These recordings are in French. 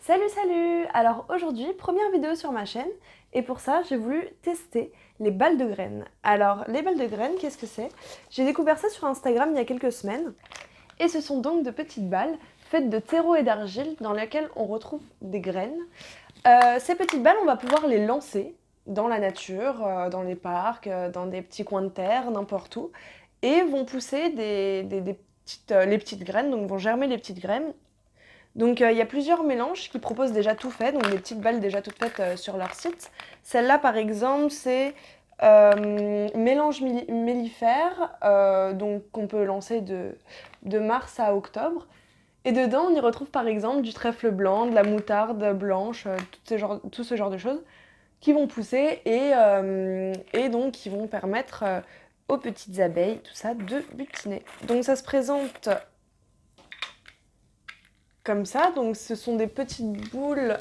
Salut salut! Alors aujourd'hui, première vidéo sur ma chaîne et pour ça j'ai voulu tester les balles de graines. Alors les balles de graines, qu'est-ce que c'est? J'ai découvert ça sur Instagram il y a quelques semaines et ce sont donc de petites balles faites de terreau et d'argile dans lesquelles on retrouve des graines. Ces petites balles, on va pouvoir les lancer dans la nature, dans les parcs, dans des petits coins de terre, n'importe où et vont pousser les petites graines, donc vont germer les petites graines. Donc il y a plusieurs mélanges qui proposent déjà tout fait, donc des petites balles déjà toutes faites sur leur site. Celle-là par exemple c'est mélange mellifère, donc qu'on peut lancer de mars à octobre. Et dedans on y retrouve par exemple du trèfle blanc, de la moutarde blanche, tout ce genre de choses qui vont pousser et donc qui vont permettre aux petites abeilles, tout ça, de butiner. Donc ça se présente comme ça. Donc ce sont des petites boules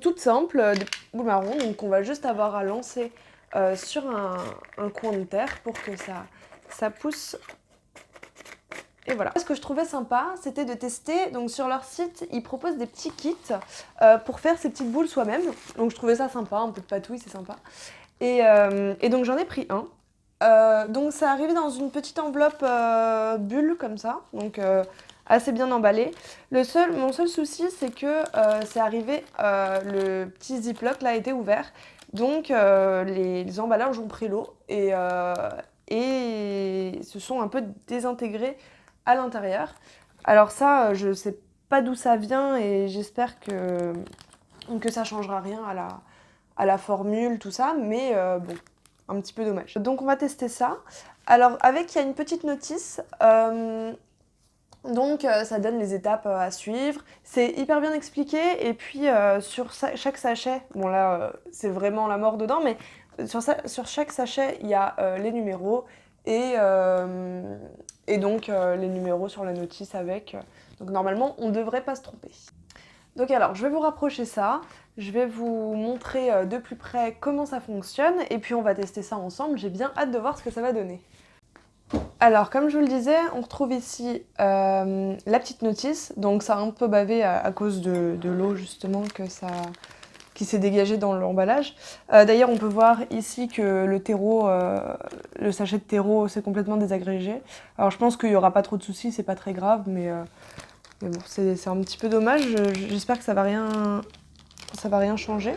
toutes simples, des boules marron, donc on va juste avoir à lancer sur un coin de terre pour que ça pousse. Et voilà. Ce que je trouvais sympa, c'était de tester. Donc sur leur site, ils proposent des petits kits pour faire ces petites boules soi-même. Donc je trouvais ça sympa, un peu de patouille, c'est sympa. Et donc j'en ai pris un. Donc ça arrivait dans une petite enveloppe bulle comme ça, donc assez bien emballé. Mon seul souci, c'est que c'est arrivé, le petit ziploc là était ouvert, donc les emballages ont pris l'eau et se sont un peu désintégrés à l'intérieur. Alors ça, je sais pas d'où ça vient et j'espère que ça changera rien à la formule, tout ça, mais bon, un petit peu dommage. Donc on va tester ça. Alors avec, il y a une petite notice, donc ça donne les étapes à suivre. C'est hyper bien expliqué et puis sur chaque sachet, bon là c'est vraiment la mort dedans, mais sur chaque sachet il y a les numéros et donc les numéros sur la notice avec. Donc normalement on devrait pas se tromper. Donc alors, je vais vous rapprocher ça, je vais vous montrer de plus près comment ça fonctionne, et puis on va tester ça ensemble, j'ai bien hâte de voir ce que ça va donner. Alors, comme je vous le disais, on retrouve ici la petite notice, donc ça a un peu bavé à cause de l'eau justement qui s'est dégagée dans l'emballage. D'ailleurs, on peut voir ici que le terreau, le sachet de terreau s'est complètement désagrégé. Alors je pense qu'il n'y aura pas trop de soucis, c'est pas très grave, mais bon, c'est un petit peu dommage, j'espère que ça va rien changer.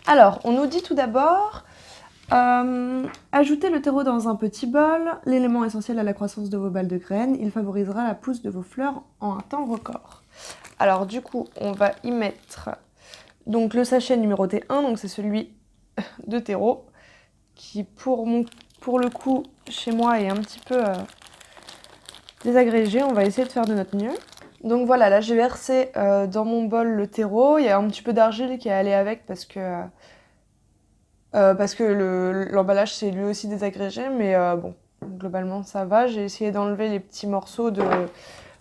Alors, on nous dit tout d'abord, ajoutez le terreau dans un petit bol, l'élément essentiel à la croissance de vos balles de graines, il favorisera la pousse de vos fleurs en un temps record. Alors du coup, on va y mettre donc, le sachet numéroté 1, donc c'est celui de terreau, qui pour le coup, chez moi, est un petit peu désagrégé. On va essayer de faire de notre mieux. Donc voilà, là j'ai versé dans mon bol le terreau, il y a un petit peu d'argile qui est allé avec parce que l'emballage s'est lui aussi désagrégé, mais bon, globalement ça va. J'ai essayé d'enlever les petits morceaux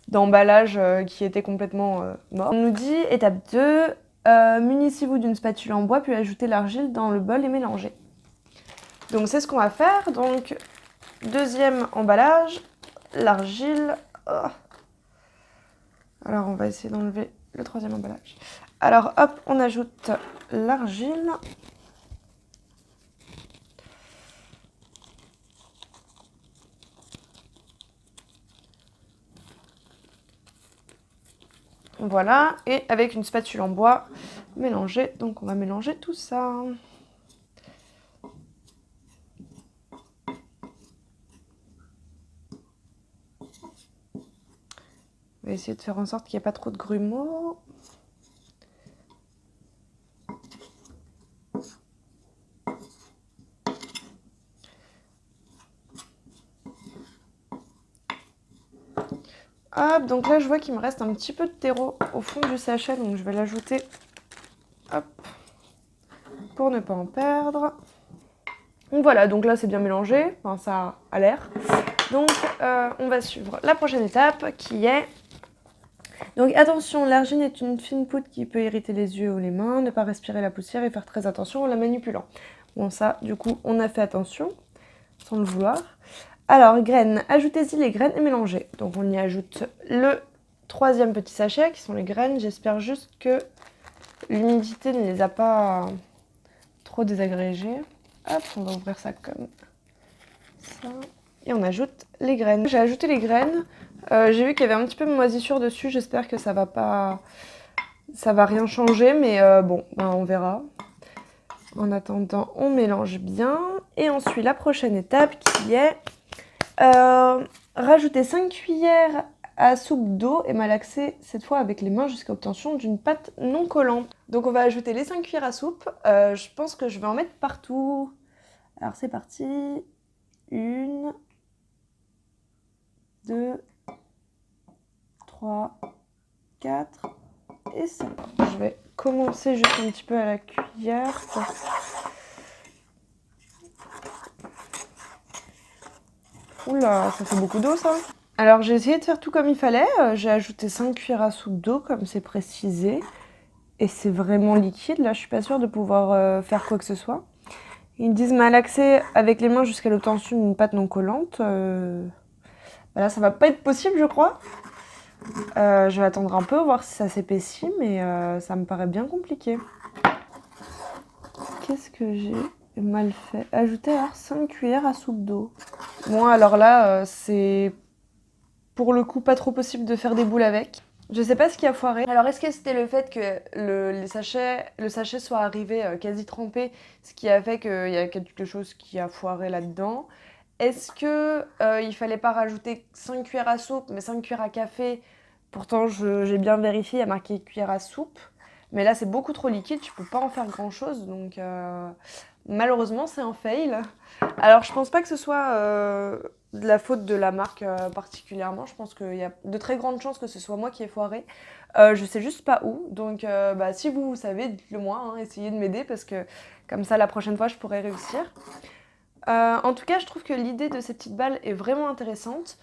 d'emballage qui étaient complètement morts. On nous dit, étape 2, munissez-vous d'une spatule en bois puis ajoutez l'argile dans le bol et mélangez. Donc c'est ce qu'on va faire. Donc deuxième emballage, l'argile. Oh. Alors, on va essayer d'enlever le troisième emballage. Alors, hop, on ajoute l'argile. Voilà, et avec une spatule en bois, mélanger. Donc, on va mélanger tout ça. On va essayer de faire en sorte qu'il n'y ait pas trop de grumeaux. Hop, donc là je vois qu'il me reste un petit peu de terreau au fond du sachet, donc je vais l'ajouter, hop, pour ne pas en perdre. Donc voilà, donc là c'est bien mélangé, enfin ça a l'air. Donc on va suivre la prochaine étape qui est... Donc attention, l'argile est une fine poudre qui peut irriter les yeux ou les mains, ne pas respirer la poussière et faire très attention en la manipulant. Bon ça, du coup, on a fait attention, sans le vouloir. Alors, graines, ajoutez-y les graines et mélangez. Donc on y ajoute le troisième petit sachet qui sont les graines. J'espère juste que l'humidité ne les a pas trop désagrégées. Hop, on va ouvrir ça comme ça. Et on ajoute les graines. J'ai ajouté les graines. J'ai vu qu'il y avait un petit peu de moisissure dessus. J'espère que ça va rien changer, mais bon, ben, on verra. En attendant, on mélange bien. Et ensuite, la prochaine étape qui est rajouter 5 cuillères à soupe d'eau et malaxer cette fois avec les mains jusqu'à l'obtention d'une pâte non collante. Donc on va ajouter les 5 cuillères à soupe. Je pense que je vais en mettre partout. Alors c'est parti. 1, 2, 3, 4 et 5. Je vais commencer juste un petit peu à la cuillère. Oula, ça fait beaucoup d'eau ça. Alors j'ai essayé de faire tout comme il fallait. J'ai ajouté 5 cuillères à soupe d'eau comme c'est précisé. Et c'est vraiment liquide. Là, je suis pas sûre de pouvoir faire quoi que ce soit. Ils disent malaxer avec les mains jusqu'à l'obtention d'une pâte non collante. Là, ça va pas être possible, je crois. Je vais attendre un peu, voir si ça s'épaissit, mais ça me paraît bien compliqué. Qu'est-ce que j'ai mal fait? Ajouter alors 5 cuillères à soupe d'eau. Bon, alors là, c'est pour le coup pas trop possible de faire des boules avec. Je sais pas ce qui a foiré. Alors est-ce que c'était le fait que le sachet soit arrivé quasi trempé, ce qui a fait qu'il y a quelque chose qui a foiré là-dedans? Est-ce que il fallait pas rajouter 5 cuillères à soupe, mais 5 cuillères à café? Pourtant, j'ai bien vérifié, il y a marqué cuillère à soupe. Mais là, c'est beaucoup trop liquide, tu peux pas en faire grand-chose. Donc, malheureusement, c'est un fail. Alors, je pense pas que ce soit de la faute de la marque particulièrement. Je pense qu'il y a de très grandes chances que ce soit moi qui ai foiré. Je sais juste pas où. Donc, si vous savez, dites-le moi. Hein, essayez de m'aider parce que comme ça, la prochaine fois, je pourrai réussir. En tout cas, je trouve que l'idée de ces petites balles est vraiment intéressante.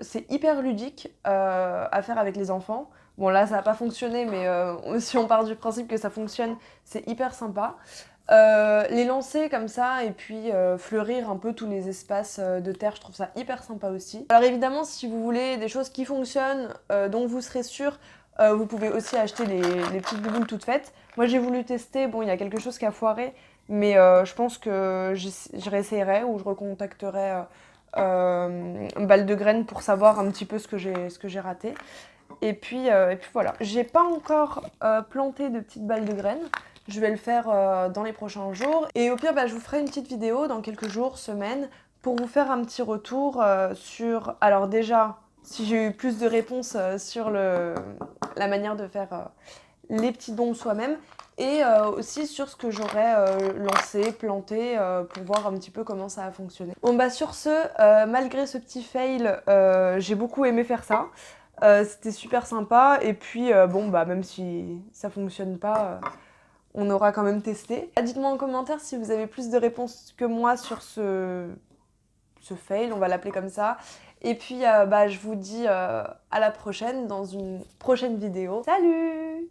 C'est hyper ludique à faire avec les enfants. Bon, là, ça n'a pas fonctionné, mais si on part du principe que ça fonctionne, c'est hyper sympa. Les lancer comme ça et puis fleurir un peu tous les espaces de terre, je trouve ça hyper sympa aussi. Alors évidemment, si vous voulez des choses qui fonctionnent, dont vous serez sûr, vous pouvez aussi acheter les petites boules toutes faites. Moi, j'ai voulu tester, bon, il y a quelque chose qui a foiré, mais je pense que je réessayerai ou je recontacterai Balle de Graines pour savoir un petit peu ce que j'ai raté. Et puis voilà. J'ai pas encore planté de petites balles de graines. Je vais le faire dans les prochains jours. Et au pire, je vous ferai une petite vidéo dans quelques jours, semaines, pour vous faire un petit retour sur... Alors déjà, si j'ai eu plus de réponses sur la manière de faire les petits dons soi-même. Et aussi sur ce que j'aurais lancé, planté, pour voir un petit peu comment ça a fonctionné. Bon sur ce, malgré ce petit fail, j'ai beaucoup aimé faire ça. C'était super sympa et puis même si ça fonctionne pas, on aura quand même testé. Dites-moi en commentaire si vous avez plus de réponses que moi sur ce fail, on va l'appeler comme ça. Et puis je vous dis à la prochaine dans une prochaine vidéo. Salut!